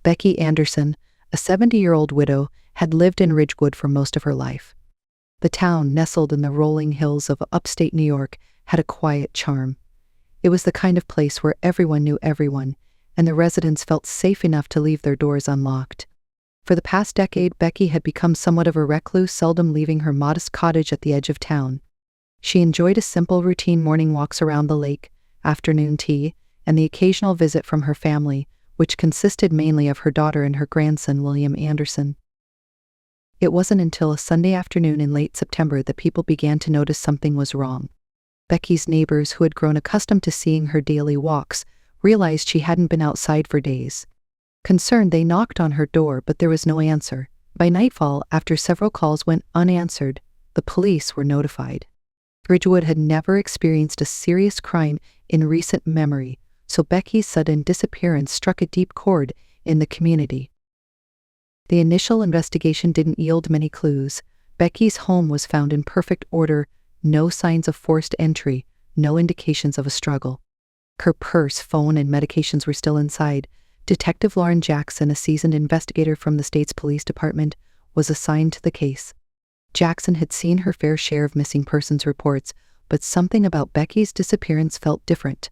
Becky Anderson, a 70-year-old widow, had lived in Ridgewood for most of her life. The town, nestled in the rolling hills of upstate New York, had a quiet charm. It was the kind of place where everyone knew everyone, and the residents felt safe enough to leave their doors unlocked. For the past decade, Becky had become somewhat of a recluse, seldom leaving her modest cottage at the edge of town. She enjoyed a simple routine: morning walks around the lake, afternoon tea, and the occasional visit from her family, which consisted mainly of her daughter and her grandson, William Anderson. It wasn't until a Sunday afternoon in late September that people began to notice something was wrong. Becky's neighbors, who had grown accustomed to seeing her daily walks, realized she hadn't been outside for days. Concerned, they knocked on her door, but there was no answer. By nightfall, after several calls went unanswered, the police were notified. Ridgewood had never experienced a serious crime in recent memory, so Becky's sudden disappearance struck a deep chord in the community. The initial investigation didn't yield many clues. Becky's home was found in perfect order, no signs of forced entry, no indications of a struggle. Her purse, phone, and medications were still inside. Detective Lauren Jackson, a seasoned investigator from the state's police department, was assigned to the case. Jackson had seen her fair share of missing persons reports, but something about Becky's disappearance felt different.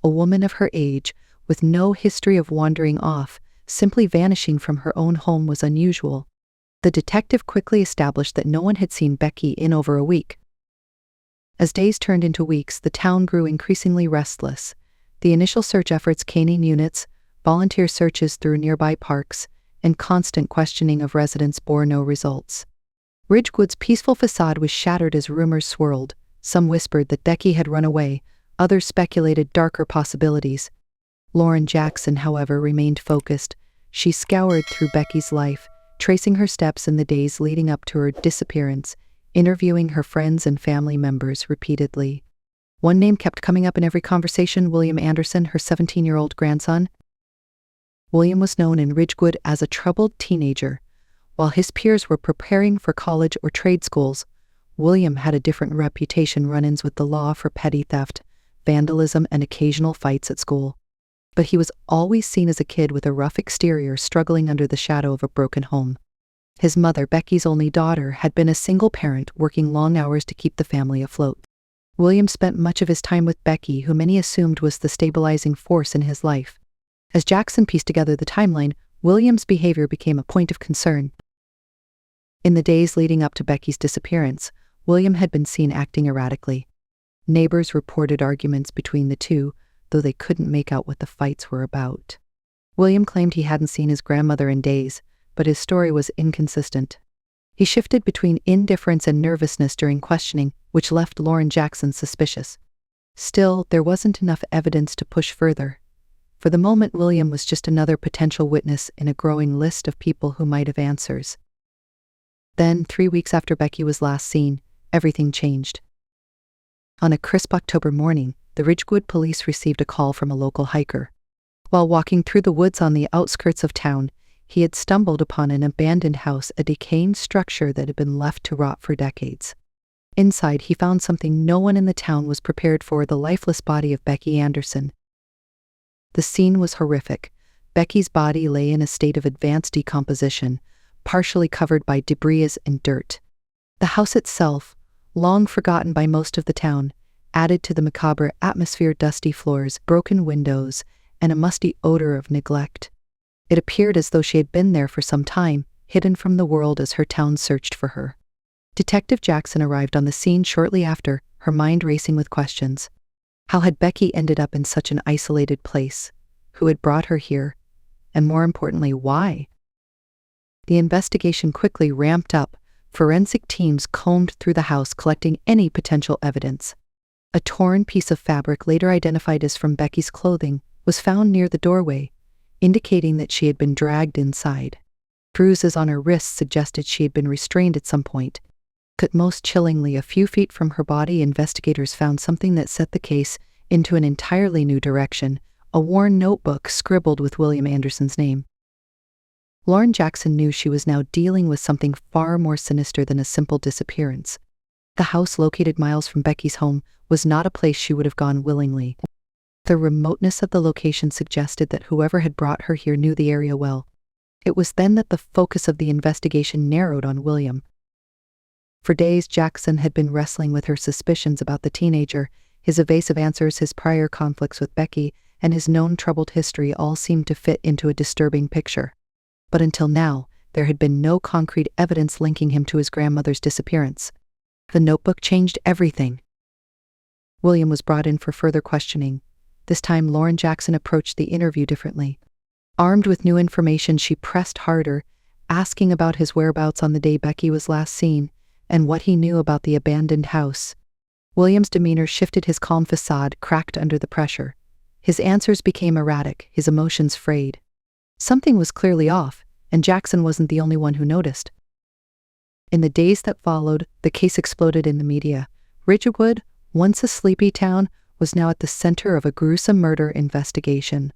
A woman of her age, with no history of wandering off, simply vanishing from her own home, was unusual. The detective quickly established that no one had seen Becky in over a week. As days turned into weeks, the town grew increasingly restless. The initial search efforts, canine units, volunteer searches through nearby parks, and constant questioning of residents bore no results. Ridgewood's peaceful facade was shattered as rumors swirled. Some whispered that Becky had run away, others speculated darker possibilities. Lauren Jackson, however, remained focused. She scoured through Becky's life, tracing her steps in the days leading up to her disappearance, interviewing her friends and family members repeatedly. One name kept coming up in every conversation: William Anderson, her 17-year-old grandson. William was known in Ridgewood as a troubled teenager. While his peers were preparing for college or trade schools, William had a different reputation: run-ins with the law for petty theft, vandalism, and occasional fights at school. But he was always seen as a kid with a rough exterior, struggling under the shadow of a broken home. His mother, Becky's only daughter, had been a single parent, working long hours to keep the family afloat. William spent much of his time with Becky, who many assumed was the stabilizing force in his life. As Jackson pieced together the timeline, William's behavior became a point of concern. In the days leading up to Becky's disappearance, William had been seen acting erratically. Neighbors reported arguments between the two, though they couldn't make out what the fights were about. William claimed he hadn't seen his grandmother in days, but his story was inconsistent. He shifted between indifference and nervousness during questioning, which left Lauren Jackson suspicious. Still, there wasn't enough evidence to push further. For the moment, William was just another potential witness in a growing list of people who might have answers. Then, 3 weeks after Becky was last seen, everything changed. On a crisp October morning, the Ridgewood police received a call from a local hiker. While walking through the woods on the outskirts of town, he had stumbled upon an abandoned house, a decaying structure that had been left to rot for decades. Inside, he found something no one in the town was prepared for: the lifeless body of Becky Anderson. The scene was horrific. Becky's body lay in a state of advanced decomposition, partially covered by debris and dirt. The house itself, long forgotten by most of the town, added to the macabre atmosphere: dusty floors, broken windows, and a musty odor of neglect. It appeared as though she had been there for some time, hidden from the world as her town searched for her. Detective Jackson arrived on the scene shortly after, her mind racing with questions. How had Becky ended up in such an isolated place? Who had brought her here? And more importantly, why? The investigation quickly ramped up. Forensic teams combed through the house, collecting any potential evidence. A torn piece of fabric, later identified as from Becky's clothing, was found near the doorway, indicating that she had been dragged inside. Bruises on her wrists suggested she had been restrained at some point. But most chillingly, a few feet from her body, investigators found something that set the case into an entirely new direction: a worn notebook scribbled with William Anderson's name. Lauren Jackson knew she was now dealing with something far more sinister than a simple disappearance. The house, located miles from Becky's home, was not a place she would have gone willingly. The remoteness of the location suggested that whoever had brought her here knew the area well. It was then that the focus of the investigation narrowed on William. For days, Jackson had been wrestling with her suspicions about the teenager. His evasive answers, his prior conflicts with Becky, and his known troubled history all seemed to fit into a disturbing picture. But until now, there had been no concrete evidence linking him to his grandmother's disappearance. The notebook changed everything. William was brought in for further questioning. This time, Lauren Jackson approached the interview differently. Armed with new information, she pressed harder, asking about his whereabouts on the day Becky was last seen, and what he knew about the abandoned house. William's demeanor shifted, his calm facade cracked under the pressure. His answers became erratic, his emotions frayed. Something was clearly off, and Jackson wasn't the only one who noticed. In the days that followed, the case exploded in the media. Ridgewood, once a sleepy town, was now at the center of a gruesome murder investigation.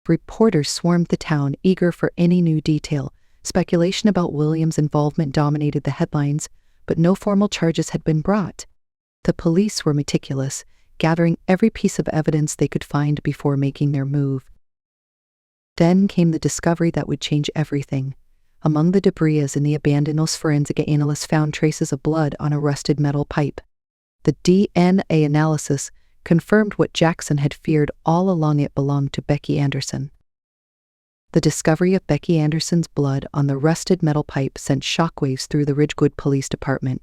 Reporters swarmed the town, eager for any new detail. Speculation about William's involvement dominated the headlines, but no formal charges had been brought. The police were meticulous, gathering every piece of evidence they could find before making their move. Then came the discovery that would change everything. Among the debris in the abandoned house, forensic analysts found traces of blood on a rusted metal pipe. The DNA analysis confirmed what Jackson had feared all along: it belonged to Becky Anderson. The discovery of Becky Anderson's blood on the rusted metal pipe sent shockwaves through the Ridgewood Police Department.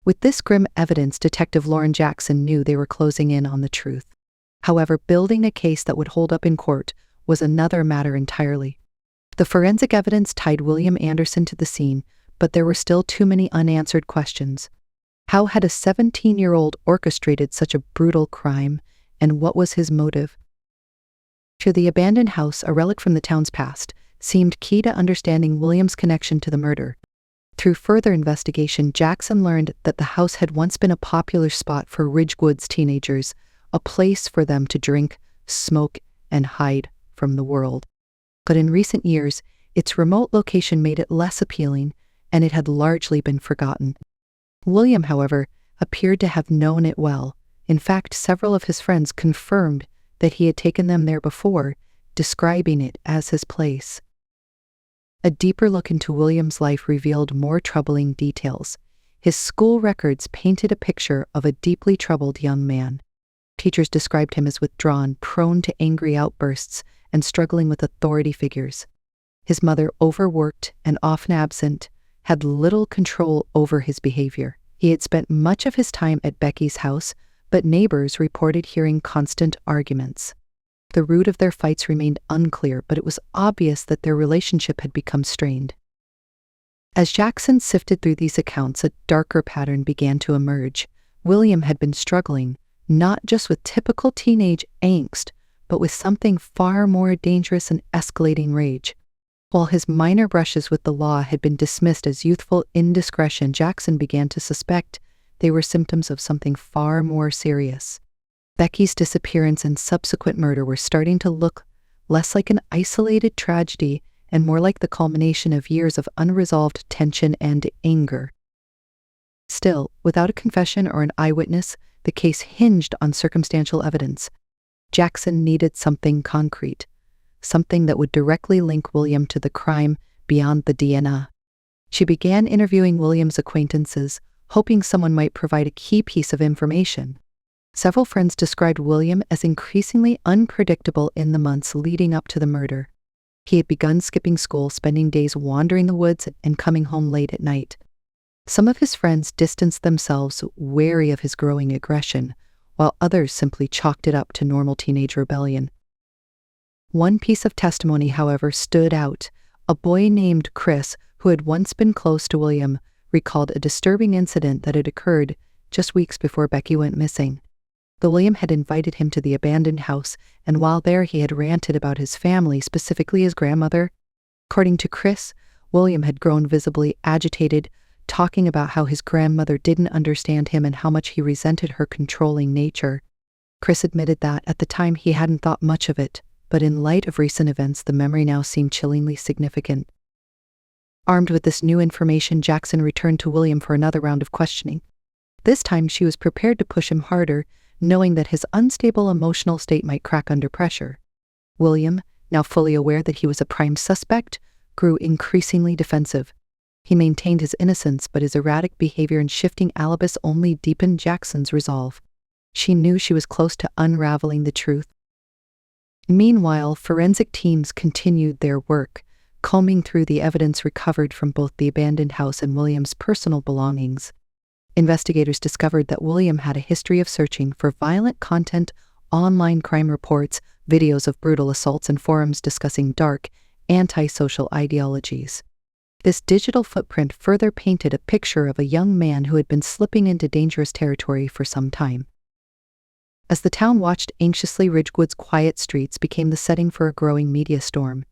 With this grim evidence, Detective Lauren Jackson knew they were closing in on the truth. However, building a case that would hold up in court was another matter entirely. The forensic evidence tied William Anderson to the scene, but there were still too many unanswered questions. How had a 17-year-old orchestrated such a brutal crime, and what was his motive? To the abandoned house, a relic from the town's past, seemed key to understanding William's connection to the murder. Through further investigation, Jackson learned that the house had once been a popular spot for Ridgewood's teenagers, a place for them to drink, smoke, and hide from the world. But in recent years, its remote location made it less appealing, and it had largely been forgotten. William, however, appeared to have known it well. In fact, several of his friends confirmed that he had taken them there before, describing it as his place. A deeper look into William's life revealed more troubling details. His school records painted a picture of a deeply troubled young man. Teachers described him as withdrawn, prone to angry outbursts, and struggling with authority figures. His mother, overworked and often absent, had little control over his behavior. He had spent much of his time at Becky's house, but neighbors reported hearing constant arguments. The root of their fights remained unclear, but it was obvious that their relationship had become strained. As Jackson sifted through these accounts, a darker pattern began to emerge. William had been struggling, not just with typical teenage angst, but with something far more dangerous and escalating rage. While his minor brushes with the law had been dismissed as youthful indiscretion, Jackson began to suspect they were symptoms of something far more serious. Becky's disappearance and subsequent murder were starting to look less like an isolated tragedy and more like the culmination of years of unresolved tension and anger. Still, without a confession or an eyewitness, the case hinged on circumstantial evidence. Jackson needed something concrete, something that would directly link William to the crime beyond the DNA. She began interviewing William's acquaintances, hoping someone might provide a key piece of information. Several friends described William as increasingly unpredictable in the months leading up to the murder. He had begun skipping school, spending days wandering the woods, and coming home late at night. Some of his friends distanced themselves, wary of his growing aggression, while others simply chalked it up to normal teenage rebellion. One piece of testimony, however, stood out. A boy named Chris, who had once been close to William, recalled a disturbing incident that had occurred just weeks before Becky went missing. William had invited him to the abandoned house, and while there he had ranted about his family, specifically his grandmother. According to Chris, William had grown visibly agitated, talking about how his grandmother didn't understand him and how much he resented her controlling nature. Chris admitted that at the time he hadn't thought much of it, but in light of recent events, the memory now seemed chillingly significant. Armed with this new information, Jackson returned to William for another round of questioning. This time she was prepared to push him harder, knowing that his unstable emotional state might crack under pressure. William, now fully aware that he was a prime suspect, grew increasingly defensive. He maintained his innocence, but his erratic behavior and shifting alibis only deepened Jackson's resolve. She knew she was close to unraveling the truth. Meanwhile, forensic teams continued their work, combing through the evidence recovered from both the abandoned house and William's personal belongings. Investigators discovered that William had a history of searching for violent content, online crime reports, videos of brutal assaults, and forums discussing dark, antisocial ideologies. This digital footprint further painted a picture of a young man who had been slipping into dangerous territory for some time. As the town watched anxiously, Ridgewood's quiet streets became the setting for a growing media storm.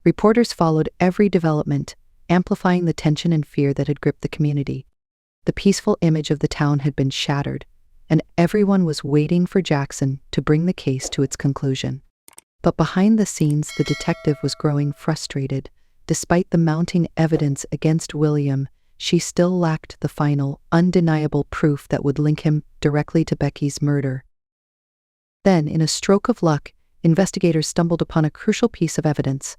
Reporters followed every development, amplifying the tension and fear that had gripped the community. The peaceful image of the town had been shattered, and everyone was waiting for Jackson to bring the case to its conclusion. But behind the scenes, the detective was growing frustrated. Despite the mounting evidence against William, she still lacked the final, undeniable proof that would link him directly to Becky's murder. Then, in a stroke of luck, investigators stumbled upon a crucial piece of evidence.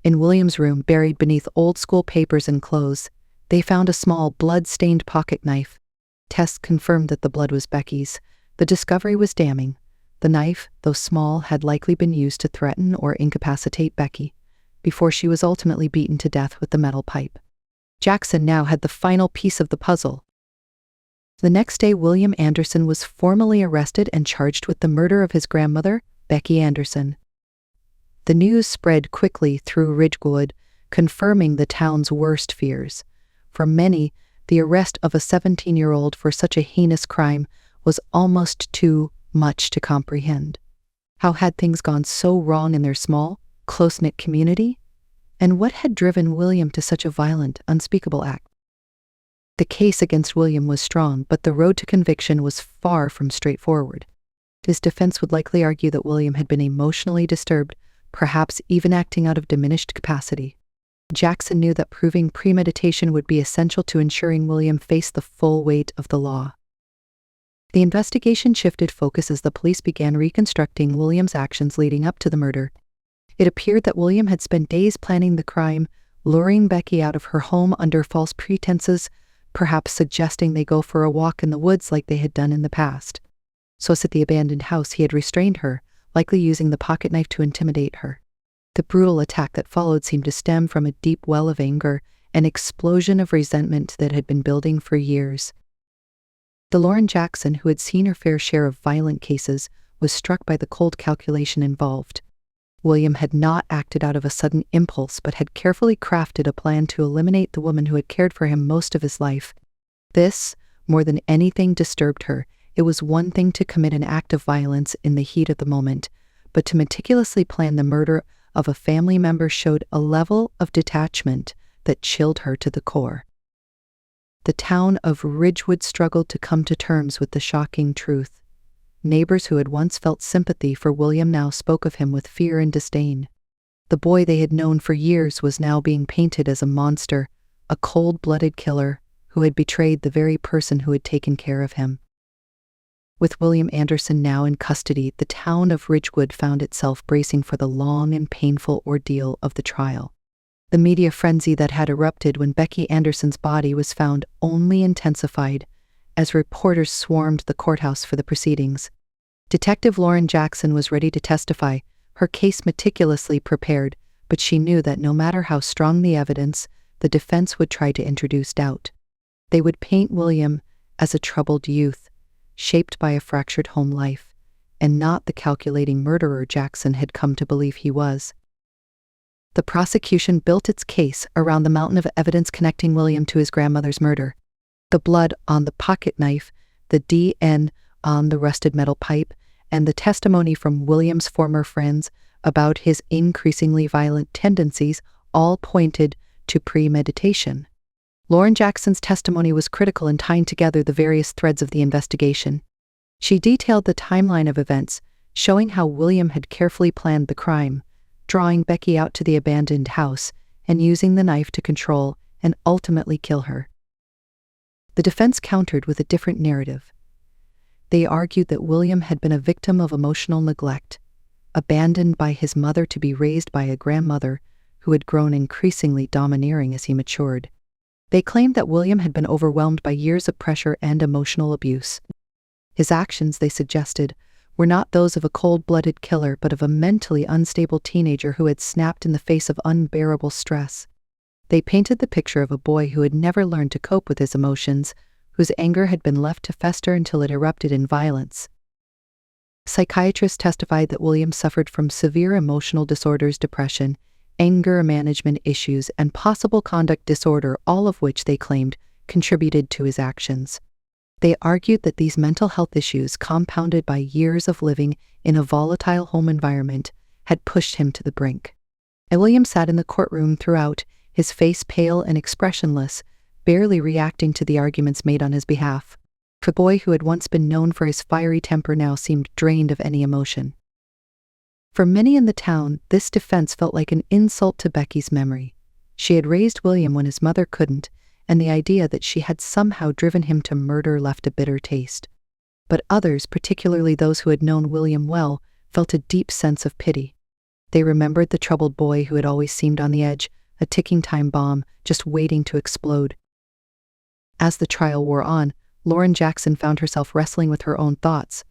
In William's room, buried beneath old-school papers and clothes, they found a small, blood-stained pocket knife. Tests confirmed that the blood was Becky's. The discovery was damning. The knife, though small, had likely been used to threaten or incapacitate Becky, before she was ultimately beaten to death with the metal pipe. Jackson now had the final piece of the puzzle. The next day, William Anderson was formally arrested and charged with the murder of his grandmother, Becky Anderson. The news spread quickly through Ridgewood, confirming the town's worst fears. For many, the arrest of a 17-year-old for such a heinous crime was almost too much to comprehend. How had things gone so wrong in their small, close-knit community? And what had driven William to such a violent, unspeakable act? The case against William was strong, but the road to conviction was far from straightforward. His defense would likely argue that William had been emotionally disturbed, perhaps even acting out of diminished capacity. Jackson knew that proving premeditation would be essential to ensuring William faced the full weight of the law. The investigation shifted focus as the police began reconstructing William's actions leading up to the murder. It appeared that William had spent days planning the crime, luring Becky out of her home under false pretenses, perhaps suggesting they go for a walk in the woods like they had done in the past. So at the abandoned house, he had restrained her, likely using the pocket knife to intimidate her. The brutal attack that followed seemed to stem from a deep well of anger, an explosion of resentment that had been building for years. The Lauren Jackson, who had seen her fair share of violent cases, was struck by the cold calculation involved. William had not acted out of a sudden impulse, but had carefully crafted a plan to eliminate the woman who had cared for him most of his life. This, more than anything, disturbed her. It was one thing to commit an act of violence in the heat of the moment, but to meticulously plan the murder of a family member showed a level of detachment that chilled her to the core. The town of Ridgewood struggled to come to terms with the shocking truth. Neighbors who had once felt sympathy for William now spoke of him with fear and disdain. The boy they had known for years was now being painted as a monster, a cold-blooded killer who had betrayed the very person who had taken care of him. With William Anderson now in custody, the town of Ridgewood found itself bracing for the long and painful ordeal of the trial. The media frenzy that had erupted when Becky Anderson's body was found only intensified as reporters swarmed the courthouse for the proceedings. Detective Lauren Jackson was ready to testify, her case meticulously prepared, but she knew that no matter how strong the evidence, the defense would try to introduce doubt. They would paint William as a troubled youth, shaped by a fractured home life, and not the calculating murderer Jackson had come to believe he was. The prosecution built its case around the mountain of evidence connecting William to his grandmother's murder. The blood on the pocket knife, the DNA on the rusted metal pipe, and the testimony from William's former friends about his increasingly violent tendencies all pointed to premeditation. Lauren Jackson's testimony was critical in tying together the various threads of the investigation. She detailed the timeline of events, showing how William had carefully planned the crime, drawing Becky out to the abandoned house and using the knife to control and ultimately kill her. The defense countered with a different narrative. They argued that William had been a victim of emotional neglect, abandoned by his mother to be raised by a grandmother who had grown increasingly domineering as he matured. They claimed that William had been overwhelmed by years of pressure and emotional abuse. His actions, they suggested, were not those of a cold-blooded killer but of a mentally unstable teenager who had snapped in the face of unbearable stress. They painted the picture of a boy who had never learned to cope with his emotions, whose anger had been left to fester until it erupted in violence. Psychiatrists testified that William suffered from severe emotional disorders, depression, anger management issues, and possible conduct disorder, all of which they claimed contributed to his actions. They argued that these mental health issues, compounded by years of living in a volatile home environment, had pushed him to the brink. And William sat in the courtroom throughout, his face pale and expressionless, barely reacting to the arguments made on his behalf. The boy who had once been known for his fiery temper now seemed drained of any emotion. For many in the town, this defense felt like an insult to Becky's memory. She had raised William when his mother couldn't, and the idea that she had somehow driven him to murder left a bitter taste. But others, particularly those who had known William well, felt a deep sense of pity. They remembered the troubled boy who had always seemed on the edge, a ticking time bomb, just waiting to explode. As the trial wore on, Lauren Jackson found herself wrestling with her own thoughts.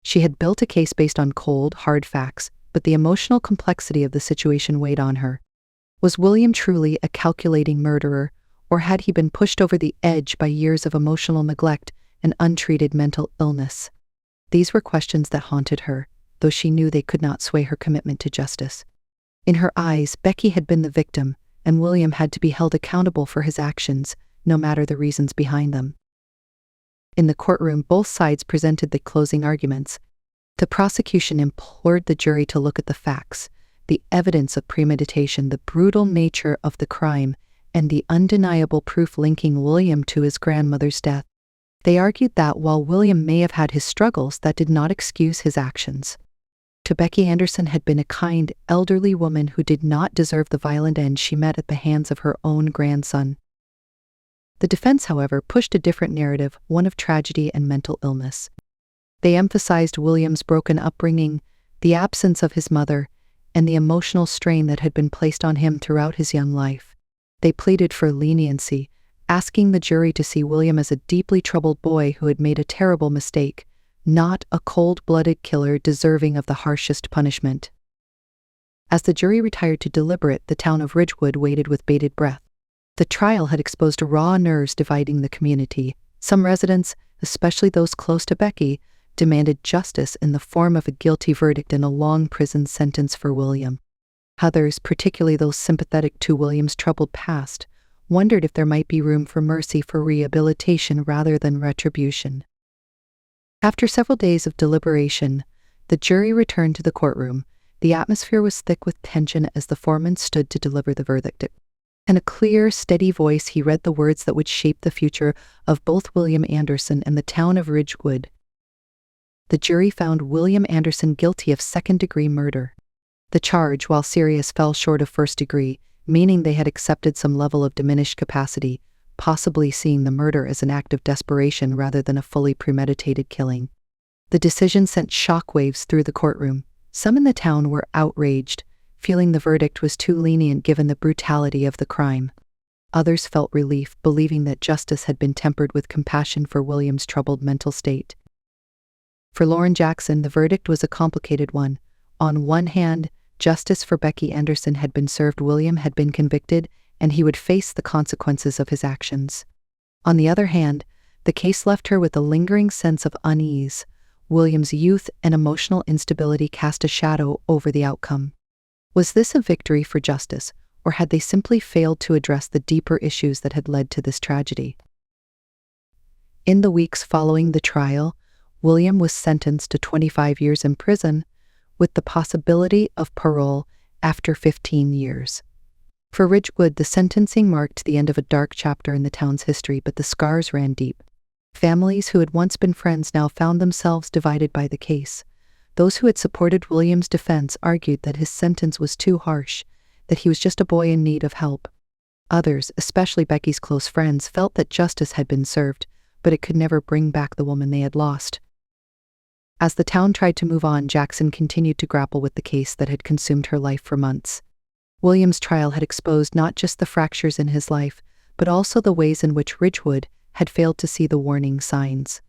She had built a case based on cold, hard facts, but the emotional complexity of the situation weighed on her. Was William truly a calculating murderer, or had he been pushed over the edge by years of emotional neglect and untreated mental illness? These were questions that haunted her, though she knew they could not sway her commitment to justice. In her eyes, Becky had been the victim, and William had to be held accountable for his actions, no matter the reasons behind them. In the courtroom, both sides presented the closing arguments. The prosecution implored the jury to look at the facts, the evidence of premeditation, the brutal nature of the crime, and the undeniable proof linking William to his grandmother's death. They argued that while William may have had his struggles, that did not excuse his actions. To Becky Anderson had been a kind, elderly woman who did not deserve the violent end she met at the hands of her own grandson. The defense, however, pushed a different narrative, one of tragedy and mental illness. They emphasized William's broken upbringing, the absence of his mother, and the emotional strain that had been placed on him throughout his young life. They pleaded for leniency, asking the jury to see William as a deeply troubled boy who had made a terrible mistake, not a cold-blooded killer deserving of the harshest punishment. As the jury retired to deliberate, the town of Ridgewood waited with bated breath. The trial had exposed raw nerves dividing the community. Some residents, especially those close to Becky, demanded justice in the form of a guilty verdict and a long prison sentence for William. Others, particularly those sympathetic to William's troubled past, wondered if there might be room for mercy, for rehabilitation rather than retribution. After several days of deliberation, the jury returned to the courtroom. The atmosphere was thick with tension as the foreman stood to deliver the verdict. In a clear, steady voice, he read the words that would shape the future of both William Anderson and the town of Ridgewood. The jury found William Anderson guilty of second-degree murder. The charge, while serious, fell short of first degree, meaning they had accepted some level of diminished capacity, possibly seeing the murder as an act of desperation rather than a fully premeditated killing. The decision sent shockwaves through the courtroom. Some in the town were outraged, feeling the verdict was too lenient given the brutality of the crime. Others felt relief, believing that justice had been tempered with compassion for William's troubled mental state. For Lauren Jackson, the verdict was a complicated one. On one hand, justice for Becky Anderson had been served. William had been convicted, and he would face the consequences of his actions. On the other hand, the case left her with a lingering sense of unease. William's youth and emotional instability cast a shadow over the outcome. Was this a victory for justice, or had they simply failed to address the deeper issues that had led to this tragedy? In the weeks following the trial, William was sentenced to 25 years in prison, with the possibility of parole after 15 years. For Ridgewood, the sentencing marked the end of a dark chapter in the town's history, but the scars ran deep. Families who had once been friends now found themselves divided by the case. Those who had supported William's defense argued that his sentence was too harsh, that he was just a boy in need of help. Others, especially Becky's close friends, felt that justice had been served, but it could never bring back the woman they had lost. As the town tried to move on, Jackson continued to grapple with the case that had consumed her life for months. William's trial had exposed not just the fractures in his life, but also the ways in which Ridgewood had failed to see the warning signs.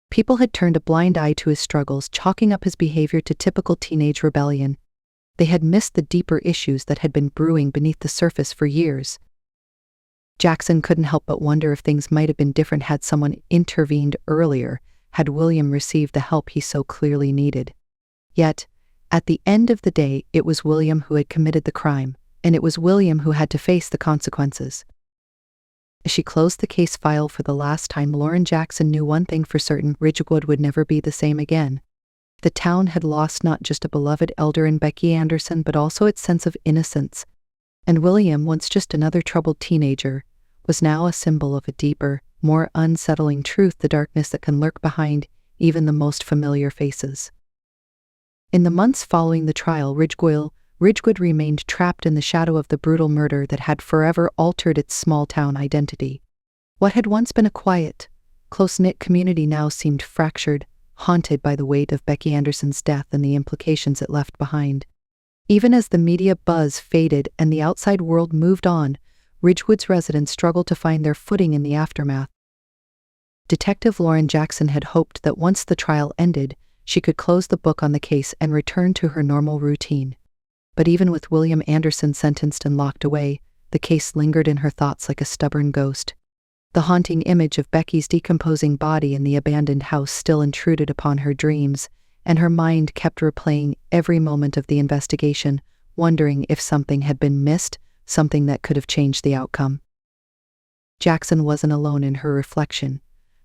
People had turned a blind eye to his struggles, chalking up his behavior to typical teenage rebellion. They had missed the deeper issues that had been brewing beneath the surface for years. Jackson couldn't help but wonder if things might have been different had someone intervened earlier, had William received the help he so clearly needed. Yet, at the end of the day, it was William who had committed the crime, and it was William who had to face the consequences. As she closed the case file for the last time, Lauren Jackson knew one thing for certain: Ridgewood would never be the same again. The town had lost not just a beloved elder in Becky Anderson, but also its sense of innocence. And William, once just another troubled teenager, was now a symbol of a deeper, more unsettling truth: the darkness that can lurk behind even the most familiar faces. In the months following the trial, Ridgewood remained trapped in the shadow of the brutal murder that had forever altered its small-town identity. What had once been a quiet, close-knit community now seemed fractured, haunted by the weight of Becky Anderson's death and the implications it left behind. Even as the media buzz faded and the outside world moved on, Ridgewood's residents struggled to find their footing in the aftermath. Detective Lauren Jackson had hoped that once the trial ended, she could close the book on the case and return to her normal routine. But even with William Anderson sentenced and locked away, the case lingered in her thoughts like a stubborn ghost. The haunting image of Becky's decomposing body in the abandoned house still intruded upon her dreams, and her mind kept replaying every moment of the investigation, wondering if something had been missed, something that could have changed the outcome. Jackson wasn't alone in her reflection.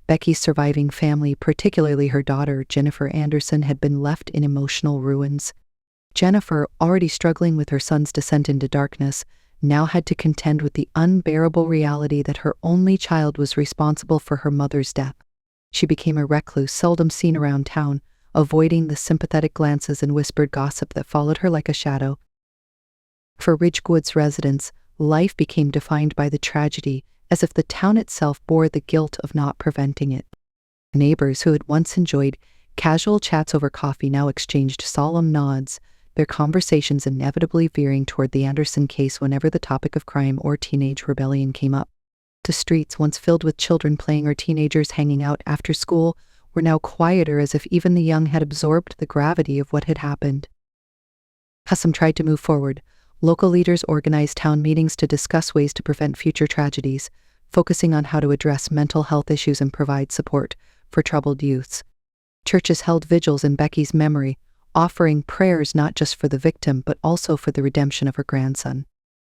Becky's surviving family, particularly her daughter, Jennifer Anderson, had been left in emotional ruins. Jennifer, already struggling with her son's descent into darkness, now had to contend with the unbearable reality that her only child was responsible for her mother's death. She became a recluse, seldom seen around town, avoiding the sympathetic glances and whispered gossip that followed her like a shadow. For Ridgewood's residents, life became defined by the tragedy, as if the town itself bore the guilt of not preventing it. Neighbors who had once enjoyed casual chats over coffee now exchanged solemn nods, their conversations inevitably veering toward the Anderson case whenever the topic of crime or teenage rebellion came up. The streets, once filled with children playing or teenagers hanging out after school, were now quieter, as if even the young had absorbed the gravity of what had happened. As some tried to move forward, local leaders organized town meetings to discuss ways to prevent future tragedies, focusing on how to address mental health issues and provide support for troubled youths. Churches held vigils in Becky's memory, offering prayers not just for the victim but also for the redemption of her grandson.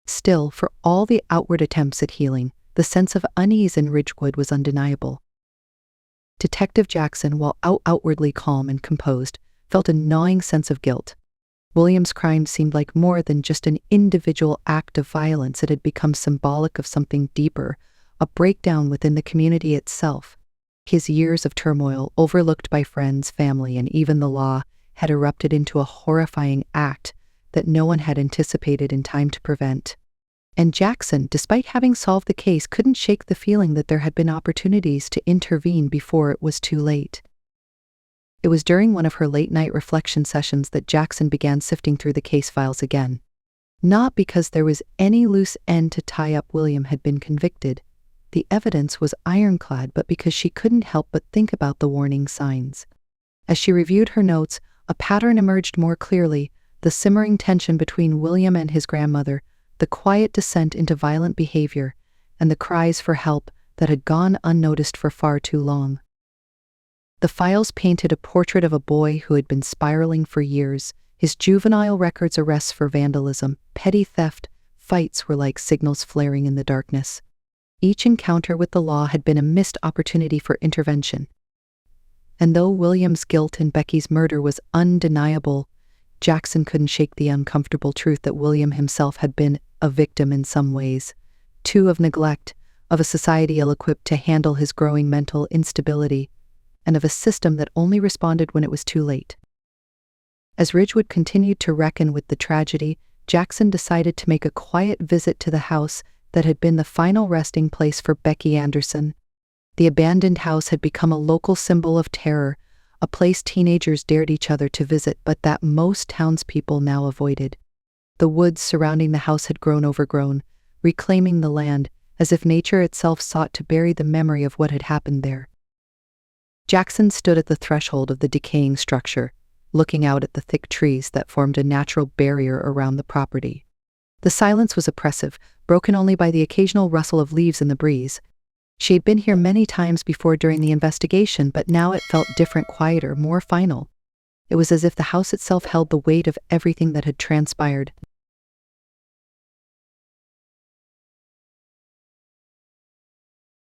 Still, for all the outward attempts at healing, the sense of unease in Ridgewood was undeniable. Detective Jackson, while outwardly calm and composed, felt a gnawing sense of guilt. William's crime seemed like more than just an individual act of violence. It had become symbolic of something deeper, a breakdown within the community itself. His years of turmoil, overlooked by friends, family, and even the law, had erupted into a horrifying act that no one had anticipated in time to prevent. And Jackson, despite having solved the case, couldn't shake the feeling that there had been opportunities to intervene before it was too late. It was during one of her late-night reflection sessions that Jackson began sifting through the case files again. Not because there was any loose end to tie up. William had been convicted. The evidence was ironclad, but because she couldn't help but think about the warning signs. As she reviewed her notes, a pattern emerged more clearly: the simmering tension between William and his grandmother, the quiet descent into violent behavior, and the cries for help that had gone unnoticed for far too long. The files painted a portrait of a boy who had been spiraling for years. His juvenile records, arrests for vandalism, petty theft, fights were like signals flaring in the darkness. Each encounter with the law had been a missed opportunity for intervention. And though William's guilt in Becky's murder was undeniable, Jackson couldn't shake the uncomfortable truth that William himself had been a victim in some ways, too, of neglect, of a society ill-equipped to handle his growing mental instability, and of a system that only responded when it was too late. As Ridgewood continued to reckon with the tragedy, Jackson decided to make a quiet visit to the house that had been the final resting place for Becky Anderson. The abandoned house had become a local symbol of terror, a place teenagers dared each other to visit but that most townspeople now avoided. The woods surrounding the house had grown overgrown, reclaiming the land, as if nature itself sought to bury the memory of what had happened there. Jackson stood at the threshold of the decaying structure, looking out at the thick trees that formed a natural barrier around the property. The silence was oppressive, broken only by the occasional rustle of leaves in the breeze. She had been here many times before during the investigation, but now it felt different, quieter, more final. It was as if the house itself held the weight of everything that had transpired.